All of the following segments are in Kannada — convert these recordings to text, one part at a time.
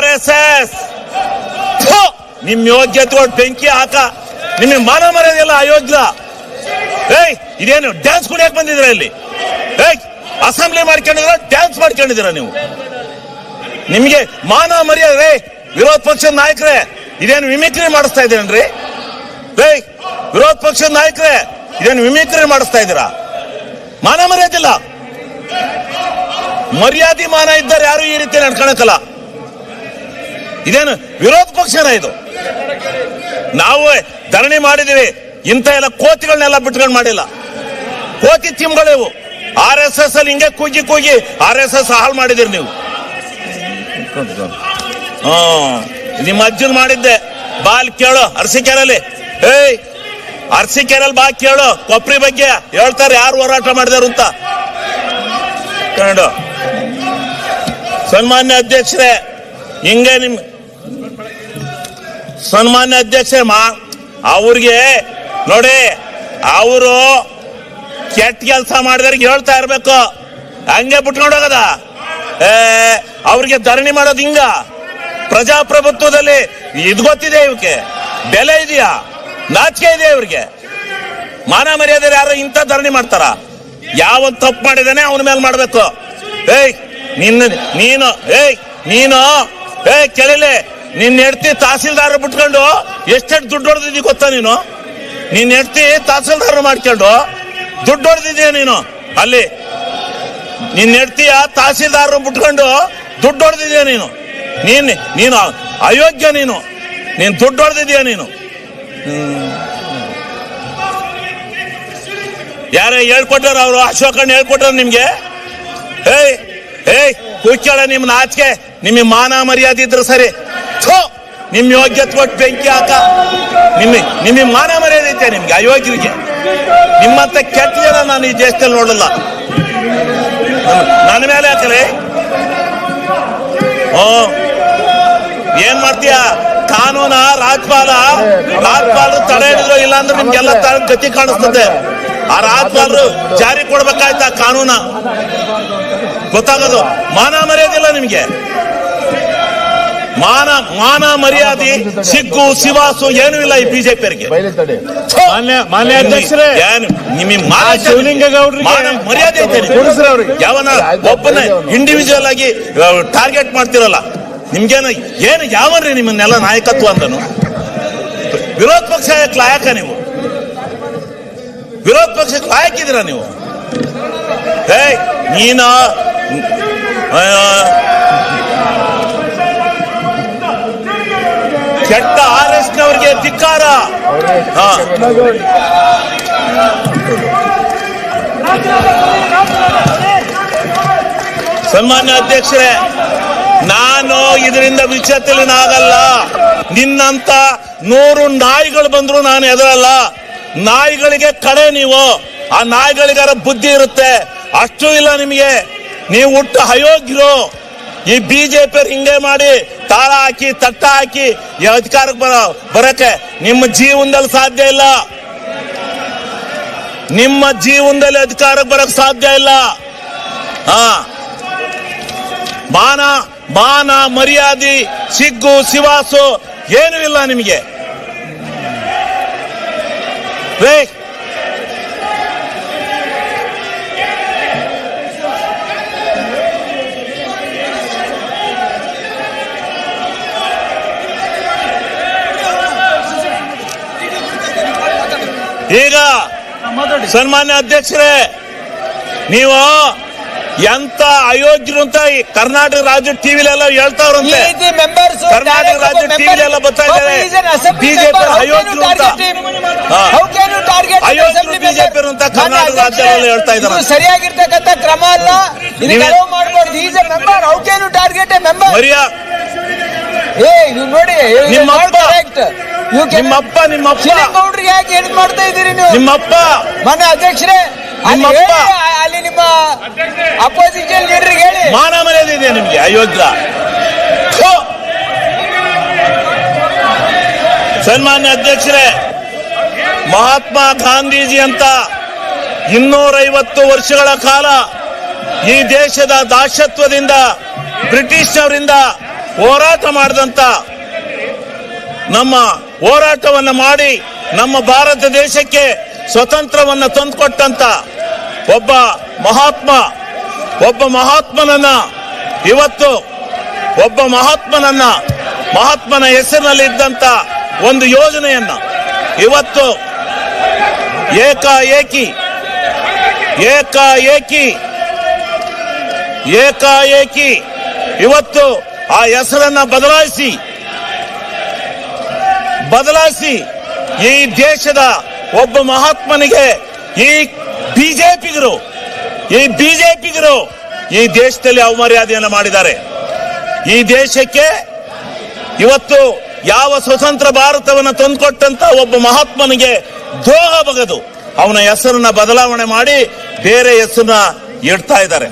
RSS ನಿಮ್ ಯೋಗ್ಯತೆ ಬೆಂಕಿ ಹಾಕ. ನಿಮಗೆ ಮಾನ ಮರ್ಯಾದೆಲ್ಲ ಅಯೋಗ್ಯ. ಇದೇನು ಡ್ಯಾನ್ಸ್ ಕುಣಿಯಕ್ ಬಂದಿದ್ರ ಇಲ್ಲಿ? ಅಸೆಂಬ್ಲಿ ಮಾಡ್ಕೊಂಡಿದ್ರ, ಡ್ಯಾನ್ಸ್ ಮಾಡ್ಕೊಂಡಿದ್ದೀರಾ ನೀವು? ನಿಮ್ಗೆ ಮಾನ ಮರ್ಯಾದೆ ವಿರೋಧ ಪಕ್ಷದ ನಾಯಕರೇ ಇದೇನು ಮಿಮಿಕ್ರಿ ಮಾಡಿಸ್ತಾ ಇದ್ದೀರೇನ್ರಿ? ವಿರೋಧ ಪಕ್ಷದ ನಾಯಕರೇ ಇದೇನು ಮಿಮಿಕ್ರಿ ಮಾಡಿಸ್ತಾ ಇದ್ದೀರಾ? ಮಾನ ಮರ್ಯಾದಿಲ್ಲ. ಮರ್ಯಾದೆ ಮಾನ ಇದ್ದಾರೆ ಯಾರು ಈ ರೀತಿ ನಡ್ಕೊಳಕಲ್ಲ. ಇದೇನು ವಿರೋಧ ಪಕ್ಷನ ಇದು? ನಾವು ಧರಣಿ ಮಾಡಿದೀವಿ, ಇಂಥ ಎಲ್ಲ ಕೋತಿಗಳನ್ನೆಲ್ಲ ಬಿಟ್ಕೊಂಡು ಮಾಡಿಲ್ಲ. ಕೋತಿ ಚಿಮ್ಗಳಿವು. RSS ಅಲ್ಲಿ ಹಿಂಗೆ ಕೂಗಿ RSS ಹಾಳು ಮಾಡಿದಿರಿ ನೀವು. ನಿಮ್ಮ ಅಜ್ಜನ್ ಮಾಡಿದ್ದೆ. ಬಾಲ್ ಕೇಳು ಅರಸೀಕೆರೆಯಲ್ಲಿ. ಅರಸೀಕೆರೆಯಲ್ಲಿ ಬಾ ಕೇಳು, ಕೊಪ್ರಿ ಬಗ್ಗೆ ಹೇಳ್ತಾರೆ ಯಾರು ಹೋರಾಟ ಮಾಡಿದಾರು ಅಂತ. ಸನ್ಮಾನ್ಯ ಅಧ್ಯಕ್ಷರೇ, ಹಿಂಗೆ ನಿಮ್ ಸನ್ಮಾನ್ಯ ಅಧ್ಯಕ್ಷರೇ ಅವ್ರಿಗೆ ನೋಡಿ, ಅವರು ಕೆಟ್ಟ ಕೆಲಸ ಮಾಡಿದವ್ರಿಗೆ ಹೇಳ್ತಾ ಇರ್ಬೇಕು, ಹಂಗೆ ಬಿಟ್ಕೊಂಡು ಹೋಗದ. ಅವ್ರಿಗೆ ಧರಣಿ ಮಾಡೋದು ಹಿಂಗ? ಪ್ರಜಾಪ್ರಭುತ್ವದಲ್ಲಿ ಇದು ಗೊತ್ತಿದೆ, ಇವಕ್ಕೆ ಬೆಲೆ ಇದೆಯಾ? ನಾಚಿಕೆ ಇದೆಯಾ ಇವ್ರಿಗೆ? ಮಾನ ಮರ್ಯಾದೆ ಯಾರು ಇಂಥ ಧರಣಿ ಮಾಡ್ತಾರ? ಯಾವ ತಪ್ಪು ಮಾಡಿದಾನೆ ಅವನ ಮೇಲೆ ಮಾಡ್ಬೇಕು. ನೀನು ಕೇಳಿಲೆ, ನಿನ್ನ ಹೆಂಡ್ತಿ ತಹಸೀಲ್ದಾರ್ ಬಿಟ್ಕೊಂಡು ಎಷ್ಟೆಷ್ಟು ದುಡ್ಡು ಹೊಡೆದಿದ್ದೀ ಗೊತ್ತಾ ನೀನು? ನಿನ್ನ ಹೆಂಡ್ತಿ ತಹಸೀಲ್ದಾರ್ ಮಾಡ್ಕೊಂಡು ದುಡ್ಡು ಹೊಡೆದಿದ್ದೀಯ ನೀನು. ಅಲ್ಲಿ ನಿನ್ನ ಹೆಂಡ್ತಿಯ ತಹಸೀಲ್ದಾರ್ ಬಿಟ್ಕೊಂಡು ದುಡ್ಡು ಹೊಡೆದಿದ್ದೀಯ ನೀನು. ನೀನು ಅಯೋಗ್ಯ. ನೀನು ದುಡ್ಡು ಹೊಡೆದಿದ್ದೀಯ ನೀನು. ಯಾರೇ ಹೇಳ್ಕೊಟ್ಟಾರ? ಅವರು ಅಶೋಕಣ್ಣ ಹೇಳ್ಕೊಟ್ಟಾರ ನಿಮ್ಗೆ? ಕೂತ್ಕೊಳ್ಳ. ನಿಮ್ ನಾಚಿಕೆ, ನಿಮಗೆ ಮಾನ ಮರ್ಯಾದೆ ಇದ್ರೆ ಸರಿ. ನಿಮ್ ಯೋಗ್ಯತೆ ಕೊಟ್ಟು ಬೆಂಕಿ ಹಾಕ. ನಿಮಗೆ ಮಾನ ಮರ್ಯಾದೆ ಐತೆ ನಿಮ್ಗೆ? ಅಯೋಗ್ಯರಿಗೆ ನಿಮ್ಮಂತ ಕೆಟ್ಟ ಜನ ನಾನು ಈ ದೇಶದಲ್ಲಿ ನೋಡಲ್ಲ. ನನ್ನ ಮೇಲೆ ಹಾಕಲೇ ಏನ್ ಮಾಡ್ತೀಯ? ಕಾನೂನ ರಾಜ್ಪಾಲರು ತಡೆ ಹಿಡಿದ್ರು, ಇಲ್ಲ ಅಂದ್ರೆ ನಿಮ್ಗೆಲ್ಲ ಗತಿ ಕಾಣಿಸ್ತದೆ. ಆ ರಾಜ್ಪಾಲರು ಜಾರಿ ಕೊಡ್ಬೇಕಾಯ್ತಾ ಕಾನೂನ? ಗೊತ್ತಾಗೋದು. ಮಾನ ಮರ್ಯಾದಿಲ್ಲ ನಿಮ್ಗೆ. ಮಾನ ಮರ್ಯಾದೆ ಸಿಗ್ಗು ಸಿವಾಸು ಏನೂ ಇಲ್ಲ ಈ ಬಿಜೆಪಿಯವರಿಗೆ. ಮಾನ್ಯ ಅಧ್ಯಕ್ಷರೇ, ಮರ್ಯಾದೆ ಐತೆ? ಯಾವನ ಒಬ್ಬನ ಇಂಡಿವಿಜುವಲ್ ಆಗಿ ಟಾರ್ಗೆಟ್ ಮಾಡ್ತಿರಲ್ಲ. ಏನು ಯಾವನ್ರಿ ನಿಮ್ಮನ್ನೆಲ್ಲ ನಾಯಕತ್ವ ಅಂದನು? ವಿರೋಧ ಪಕ್ಷ ಲಾಯಕ ನೀವು? ವಿರೋಧ ಪಕ್ಷಕ್ಕೆ ಲಾಯಕಿದ್ದೀರಾ ನೀವು? ನೀನ ಕೆಟ್ಟ RS ನವರಿಗೆ ಧಿಕ್ಕಾರ. ಸನ್ಮಾನ್ಯ ಅಧ್ಯಕ್ಷರೇ, ನಾನು ಇದರಿಂದ ವಿಚಲಿತನಾಗಲ್ಲ. ನಿನ್ನಂತ 100 ನಾಯಿಗಳು ಬಂದ್ರು ನಾನು ಎದುರಲ್ಲ. ನಾಯಿಗಳಿಗೆ ಕಡೆ ನೀವು. ಆ ನಾಯಿಗಳಿಗಾರ ಬುದ್ಧಿ ಇರುತ್ತೆ, ಅಷ್ಟು ಇಲ್ಲ ನಿಮಗೆ. ನೀವು ಹುಟ್ಟು ಅಯೋಗ್ಯರು. ಈ ಬಿಜೆಪಿ ಹಿಂಗೆ ಮಾಡಿ ತಾಳ ಹಾಕಿ ತಟ್ಟ ಹಾಕಿ ಅಧಿಕಾರಕ್ಕೆ ಬರಕ್ಕೆ ನಿಮ್ಮ ಜೀವನದಲ್ಲಿ ಸಾಧ್ಯ ಇಲ್ಲ. ನಿಮ್ಮ ಜೀವನದಲ್ಲಿ ಅಧಿಕಾರಕ್ಕೆ ಬರಕ್ ಸಾಧ್ಯ ಇಲ್ಲ. ಮಾನ ಮರ್ಯಾದೆ ಸಿಗ್ಗು ಸಿವಾಸು ಏನೂ ಇಲ್ಲ ನಿಮಗೆ. ಈಗ ಸನ್ಮಾನ್ಯ ಅಧ್ಯಕ್ಷರೇ, ನೀವು ಎಂತ ಅಯೋಗ್ಯರು ಅಂತ ಕರ್ನಾಟಕ ರಾಜ್ಯ ಟಿವಿಲೆಲ್ಲ ಹೇಳ್ತಾವ್ರಂತೆ. ಕರ್ನಾಟಕ ರಾಜ್ಯ ಟಿವಿಲೆಲ್ಲ ಬರ್ತಾ ಇದ್ದಾರೆ ಬಿಜೆಪಿ ಅಯೋಗ್ಯರು ಅಂತ. ಅಯೋಗ್ಯರು ಬಿಜೆಪಿ ಅಂತ ಕರ್ನಾಟಕ ರಾಜ್ಯದಲ್ಲಿ ಹೇಳ್ತಾ ಇದ್ದಾರೆ. ಸರಿಯಾಗಿರ್ತಕ್ಕಂಥ ಕ್ರಮ ಅಲ್ಲ. ನೋಡಿ, ನಿಮ್ಮಪ್ಪ ಗೌಡ್ರಿಗೆ ಯಾಕೆ ಏನು ಮಾಡ್ತಾ ಇದ್ದೀರಿ ನೀವು? ನಿಮ್ಮಪ್ಪ ಮನೆ ಅಧ್ಯಕ್ಷರೇ, ಅಲ್ಲಿ ನಿಮ್ಮ ಅಪೋಸಿಷನ್ ಲೀಡರ್ಗೆ ಹೇಳಿ. ಮಾನ ಮರ್ಯಾದೆ ಇದೆ ನಿಮ್ಗೆ? ಅಯೋಗ್ಯ. ಸನ್ಮಾನ್ಯ ಅಧ್ಯಕ್ಷರೇ, ಮಹಾತ್ಮ ಗಾಂಧೀಜಿ ಅಂತ 250 ವರ್ಷಗಳ ಕಾಲ ಈ ದೇಶದ ದಾಸತ್ವದಿಂದ ಬ್ರಿಟಿಷ್ನವರಿಂದ ಹೋರಾಟ ಮಾಡಿದಂತ ನಮ್ಮ ಹೋರಾಟವನ್ನು ಮಾಡಿ ನಮ್ಮ ಭಾರತ ದೇಶಕ್ಕೆ ಸ್ವತಂತ್ರವನ್ನು ತಂದುಕೊಟ್ಟಂತ ಒಬ್ಬ ಮಹಾತ್ಮನನ್ನ ಇವತ್ತು ಮಹಾತ್ಮನ ಹೆಸರಿನಲ್ಲಿ ಇದ್ದಂತ ಒಂದು ಯೋಜನೆಯನ್ನ ಇವತ್ತು ಏಕಾಏಕಿ ಇವತ್ತು ಆ ಹೆಸರನ್ನ ಬದಲಾಯಿಸಿ ಈ ದೇಶದ ಒಬ್ಬ ಮಹಾತ್ಮನಿಗೆ ಈ ಬಿಜೆಪಿಗರು ಈ ದೇಶದಲ್ಲಿ ಅವಮರ್ಯಾದೆಯನ್ನು ಮಾಡಿದ್ದಾರೆ. ಈ ದೇಶಕ್ಕೆ ಇವತ್ತು ಯಾವ ಸ್ವತಂತ್ರ ಭಾರತವನ್ನು ತಂದುಕೊಟ್ಟಂತ ಒಬ್ಬ ಮಹಾತ್ಮನಿಗೆ ದ್ರೋಹ ಬಗೆದು ಅವನ ಹೆಸರನ್ನ ಬದಲಾವಣೆ ಮಾಡಿ ಬೇರೆ ಹೆಸರನ್ನ ಇಡ್ತಾ ಇದ್ದಾರೆ.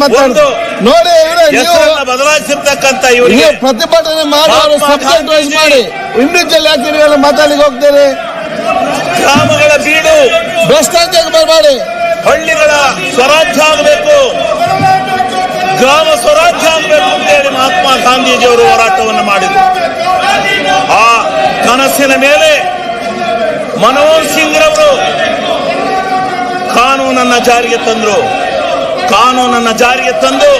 ಮಾತಾಡೋದು ನೋಡಿ, ಬದಲಾಯಿಸಿರ್ತಕ್ಕಂಥ ಇವರಿಗೆ ಪ್ರತಿಭಟನೆ ಮಾಡೋರು ಸಬ್ಜೆಕ್ಟ್ ವೈಸ್ ಮಾಡಿ ಇಂಡಿವಿಜುವಲ್ ಯಾಕೆ ನೀವೆಲ್ಲ ಮಾತಾಡ್ಲಿಕ್ಕೆ ಹೋಗ್ತೀರಿ? ಗ್ರಾಮಗಳ ಬೀಡು ಭ್ರಷ್ಟಾಚಾರ ಬರಬೇಡಿ. ಹಳ್ಳಿಗಳ ಸ್ವರಾಜ್ಯ ಆಗಬೇಕು, ಗ್ರಾಮ ಸ್ವರಾಜ್ಯ ಆಗಬೇಕು ಅಂತೇಳಿ ಮಹಾತ್ಮ ಗಾಂಧೀಜಿಯವರು ಹೋರಾಟವನ್ನು ಮಾಡಿದರು. ಆ ಕನಸಿನ ಮೇಲೆ ಮನಮೋಹನ್ ಸಿಂಗ್ ರವರು ಕಾನೂನನ್ನ ಜಾರಿಗೆ ತಂದು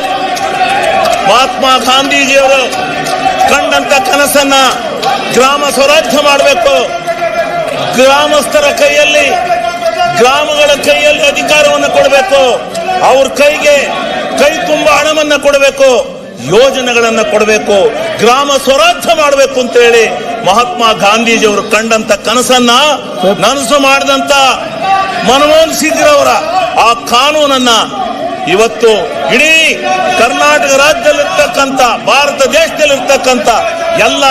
ಮಹಾತ್ಮ ಗಾಂಧೀಜಿಯವರು ಕಂಡಂತ ಕನಸನ್ನ ಗ್ರಾಮ ಸ್ವರಾಜ್ಯ ಮಾಡಬೇಕು, ಗ್ರಾಮಸ್ಥರ ಕೈಯಲ್ಲಿ ಗ್ರಾಮಗಳ ಕೈಯಲ್ಲಿ ಅಧಿಕಾರವನ್ನು ಕೊಡಬೇಕು, ಅವ್ರ ಕೈ ತುಂಬ ಹಣವನ್ನ ಕೊಡಬೇಕು, ಯೋಜನೆಗಳನ್ನ ಕೊಡಬೇಕು, ಗ್ರಾಮ ಸ್ವರಾಜ್ಯ ಮಾಡಬೇಕು ಅಂತ ಹೇಳಿ ಮಹಾತ್ಮ ಗಾಂಧೀಜಿಯವರು ಕಂಡಂತ ಕನಸನ್ನ ನನಸು ಮಾಡಿದಂತ ಮನಮೋಹನ್ ಸಿಂಗ್ ರವರ ಆ ಕಾನೂನನ್ನ ಇವತ್ತು ಇಡೀ ಕರ್ನಾಟಕ ರಾಜ್ಯದಲ್ಲಿರ್ತಕ್ಕಂಥ ಭಾರತ ದೇಶದಲ್ಲಿರ್ತಕ್ಕಂಥ ಎಲ್ಲ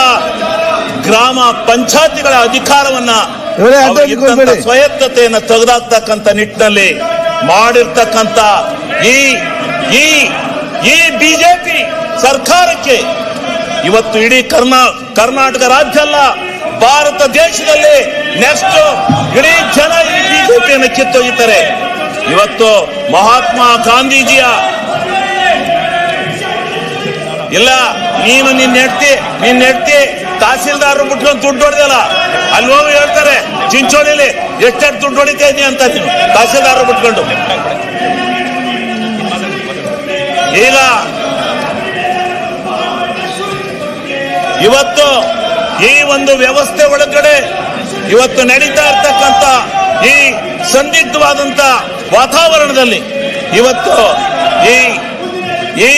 ಗ್ರಾಮ ಪಂಚಾಯತಿಗಳ ಅಧಿಕಾರವನ್ನ ಸ್ವಾಯತ್ತತೆಯನ್ನು ತೆಗೆದಾಕ್ತಕ್ಕಂಥ ನಿಟ್ಟಿನಲ್ಲಿ ಮಾಡಿರ್ತಕ್ಕಂಥ ಈ ಬಿಜೆಪಿ ಸರ್ಕಾರಕ್ಕೆ ಇವತ್ತು ಇಡೀ ಕರ್ನಾಟಕ ರಾಜ್ಯ ಅಲ್ಲ, ಭಾರತ ದೇಶದಲ್ಲಿ ನೆಕ್ಸ್ಟ್ ಇಡೀ ಜನ ಈ ಬಿಜೆಪಿಯನ್ನು ಕಿತ್ತೊಯ್ಯುತ್ತಾರೆ. ಇವತ್ತು ಮಹಾತ್ಮ ಗಾಂಧೀಜಿಯ ಇಲ್ಲ, ನಿನ್ನ ಹೆಂಡತಿ ತಹಸೀಲ್ದಾರರು ಬಿಟ್ಕೊಂಡು ದುಡ್ಡು ಹೊಡೆದಲ್ಲ, ಅಲ್ಲಿ ಹೋಗಿ ಹೇಳ್ತಾರೆ ಚಿಂಚೋಳಿಲಿ ಎಷ್ಟೆಷ್ಟು ದುಡ್ಡು ಹೊಡಿತಾ ಇದೀಯ ಅಂತ ನೀನು ತಹಸೀಲ್ದಾರರು ಬಿಟ್ಕೊಂಡು. ಈಗ ಇವತ್ತು ಈ ಒಂದು ವ್ಯವಸ್ಥೆ ಒಳಗಡೆ ಇವತ್ತು ನಡೀತಾ ಇರ್ತಕ್ಕಂಥ ಈ ಸಂದಿಗ್ಧವಾದಂತ ವಾತಾವರಣದಲ್ಲಿ ಇವತ್ತು ಈ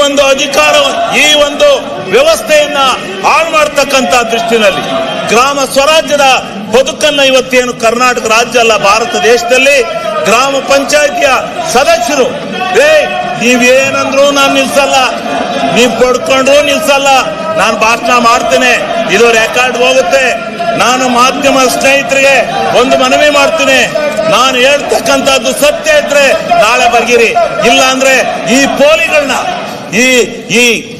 ಒಂದು ಅಧಿಕಾರ, ಈ ಒಂದು ವ್ಯವಸ್ಥೆಯನ್ನ ಹಾಳು ಮಾಡತಕ್ಕಂತ ದೃಷ್ಟಿನಲ್ಲಿ ಗ್ರಾಮ ಸ್ವರಾಜ್ಯದ ಬದುಕನ್ನ ಇವತ್ತೇನು ಕರ್ನಾಟಕ ರಾಜ್ಯ ಅಲ್ಲ, ಭಾರತ ದೇಶದಲ್ಲಿ ಗ್ರಾಮ ಪಂಚಾಯಿತಿಯ ಸದಸ್ಯರು ನೀವೇನಂದ್ರು ನಾನು ನಿಲ್ಸಲ್ಲ, ನೀವ್ ಪಡ್ಕೊಂಡ್ರು ನಿಲ್ಸಲ್ಲ, ನಾನು ಭಾಷಣ ಮಾಡ್ತೇನೆ, ಇದು ರೆಕಾರ್ಡ್ ಹೋಗುತ್ತೆ. ನಾನು ಮಾಧ್ಯಮ ಸ್ನೇಹಿತರಿಗೆ ಒಂದು ಮನವಿ ಮಾಡ್ತೀನಿ, ನಾನು ಹೇಳ್ತಕ್ಕಂಥದ್ದು ಸತ್ಯ ಇದ್ರೆ ನಾಳೆ ಬರ್ಗಿರಿ, ಇಲ್ಲ ಅಂದ್ರೆ ಈ ಪೋಲಿಗಳನ್ನ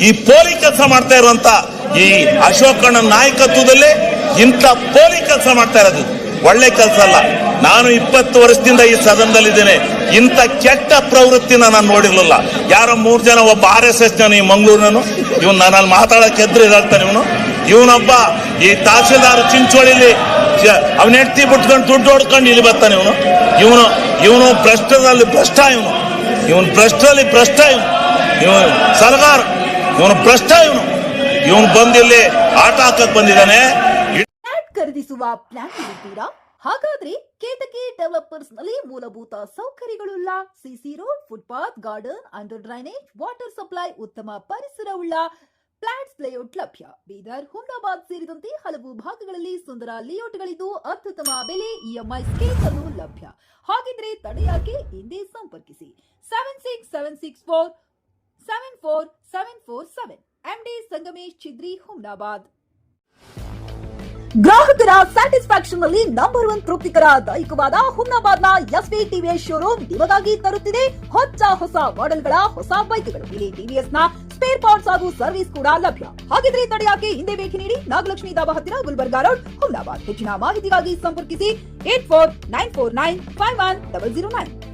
ಈ ಪೋಲಿ ಕೆಲಸ ಮಾಡ್ತಾ ಇರುವಂತ ಈ ಅಶೋಕಣ್ಣ ನಾಯಕತ್ವದಲ್ಲಿ ಇಂಥ ಪೋಲಿ ಕೆಲಸ ಮಾಡ್ತಾ ಇರೋದು ಒಳ್ಳೆ ಕೆಲಸ ಅಲ್ಲ. ನಾನು 20 ವರ್ಷದಿಂದ ಈ ಸದನದಲ್ಲಿದ್ದೇನೆ, ಇಂಥ ಕೆಟ್ಟ ಪ್ರವೃತ್ತಿನ ನಾನು ನೋಡಿರ್ಲಿಲ್ಲ. ಯಾರೋ 3 ಜನ, ಒಬ್ಬ RSS ಈ ಮಂಗಳೂರಿನನು, ಇವನು ನನ್ನಲ್ಲಿ ಮಾತಾಡಕ್ಕೆ ಎದ್ರು ಇದಾಗ್ತಾನೆ. ಇವನೊಬ್ಬ ಈ ತಹಸೀಲ್ದಾರ್ ಚಿಂಚೋಳಿಲಿ ಅವನ ಹೆಂಡತಿ ಬಿಟ್ಕೊಂಡು ದುಡ್ಡು ಹೊಡ್ಕೊಂಡು ಇಲ್ಲಿ ಬರ್ತಾನೆ. ಇವನು ಭ್ರಷ್ಟರಲ್ಲಿ ಭ್ರಷ್ಟ, ಇವನು ಸರಕಾರ, ಇವನು ಭ್ರಷ್ಟ, ಇವನು ಬಂದಿಲ್ಲಿ ಆಟ ಹಾಕಕ್ ಬಂದಿದ್ದಾನೆ. ಖರೀದಿಸುವ ಪ್ಲಾನ್ ಇದ್ದೀರಾ? ಹಾಗಾದ್ರೆ ಕೇತಕಿ ಡೆವಲಪರ್ಸ್ ನಲ್ಲಿ ಮೂಲಭೂತ ಸೌಕರ್ಯಗಳುಳ್ಳ CC road, footpath, garden, under drainage, water supply, ಉತ್ತಮ ಪರಿಸರವುಳ್ಳ ಫ್ಲಾಟ್ಸ್ ಲೇಔಟ್ ಲಭ್ಯ. ಬೀದರ್, ಹುಮ್ನಾಬಾದ್ ಸೇರಿದಂತೆ ಹಲವು ಭಾಗಗಳಲ್ಲಿ ಸುಂದರ ಲೇಔಟ್ಗಳಿದ್ದು ಅತ್ಯುತ್ತಮ ಬೆಲೆ, ಇಎಂಐ ಸ್ಕೀಮ್ ಅನ್ನು ಲಭ್ಯ. ಹಾಗಿದ್ರೆ ತಡೆಯಾಕೆ, ಹಿಂದೆ ಸಂಪರ್ಕಿಸಿ 7676474747 MD ಸಂಗಮೇಶ್ ಚಿದ್ರಿ, ಹುಮ್ನಾಬಾದ್. ಗ್ರಾಹಕರ ಸ್ಯಾಟಿಸ್ಫ್ಯಾಕ್ಷನ್ ನಲ್ಲಿ ನಂಬರ್ 1 ತೃಪ್ತಿಕರ ದೈಹಿಕವಾದ ಹುಮ್ನಾಬಾದ್ನ ಎಸ್ವಿ ಟಿವಿಎಸ್ ಶೋರೂಮ್ ನಿಮಗಾಗಿ ತರುತ್ತಿದೆ ಹೊಸ ಮಾಡೆಲ್ಗಳ ಹೊಸ ಬೈಕ್ಗಳು. ಇಲ್ಲಿ ಟಿವಿಎಸ್ ನ ಸ್ಪೇರ್ ಪಾರ್ಟ್ಸ್ ಹಾಗೂ ಸರ್ವಿಸ್ ಕೂಡ ಲಭ್ಯ. ಹಾಗಿದ್ರೆ ತಡೆಯಾಕೆ ಹಿಂದೆ ಭೇಟಿ ನೀಡಿ ನಾಗಲಕ್ಷ್ಮಿ ದಾಬಾ ಹತ್ತಿರ ಗುಲ್ಬರ್ಗಾ ರೋಡ್, ಹುಮ್ನಾಬಾದ್. ಹೆಚ್ಚಿನ ಮಾಹಿತಿಗಾಗಿ ಸಂಪರ್ಕಿಸಿ 8494951009.